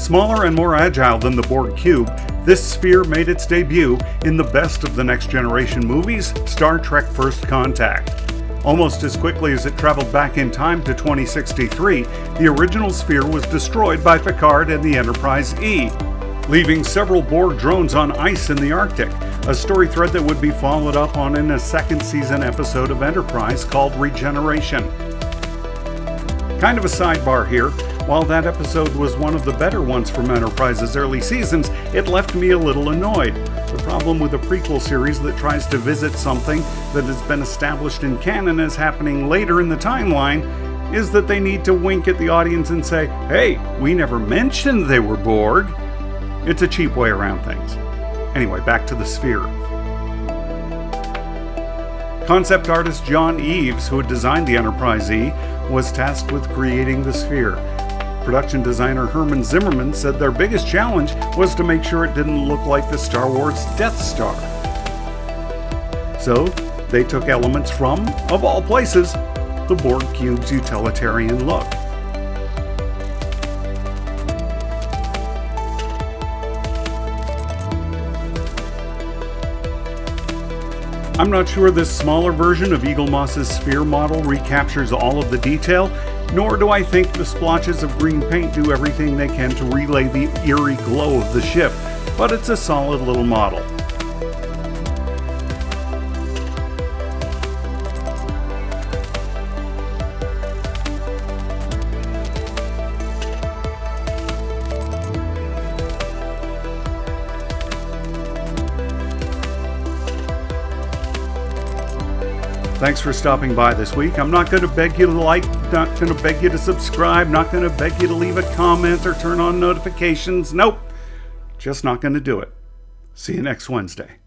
Smaller and more agile than the Borg cube, this sphere made its debut in the best of the Next Generation movies, Star Trek First Contact. Almost as quickly as it traveled back in time to 2063, the original sphere was destroyed by Picard and the Enterprise E, leaving several Borg drones on ice in the Arctic, a story thread that would be followed up on in a second season episode of Enterprise called Regeneration. Kind of a sidebar here, while that episode was one of the better ones from Enterprise's early seasons, it left me a little annoyed. The problem with a prequel series that tries to visit something that has been established in canon as happening later in the timeline is that they need to wink at the audience and say, "Hey, we never mentioned they were Borg." It's a cheap way around things. Anyway, back to the sphere. Concept artist John Eaves, who had designed the Enterprise E, was tasked with creating the sphere. Production designer Herman Zimmerman said their biggest challenge was to make sure it didn't look like the Star Wars Death Star. So, they took elements from, of all places, the Borg cube's utilitarian look. I'm not sure this smaller version of Eaglemoss's sphere model recaptures all of the detail, nor do I think the splotches of green paint do everything they can to relay the eerie glow of the ship, but it's a solid little model. Thanks for stopping by this week. I'm not going to beg you to like, not going to beg you to subscribe, not going to beg you to leave a comment or turn on notifications. Nope. Just not going to do it. See you next Wednesday.